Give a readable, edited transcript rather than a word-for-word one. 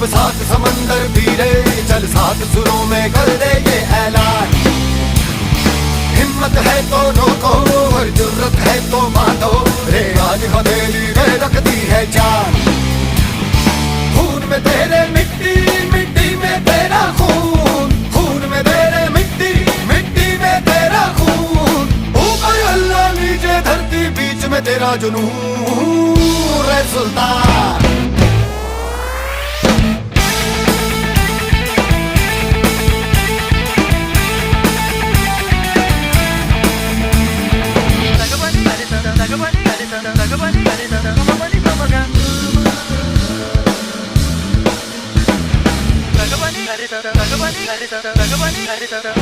अब सात समंदर पीरे चल सात सुरों में कर दे ये ऐलान। हिम्मत है तो रोको और जुर्रत है तो बांधो रे आज हथेली में रख दी है जान। खून में तेरे मिट्टी मिट्टी में तेरा खून, खून में तेरे मिट्टी मिट्टी में तेरा खून। ऊपर अल्लाह नीचे धरती बीच में तेरा जुनून रे सुल्तान। Ragabani,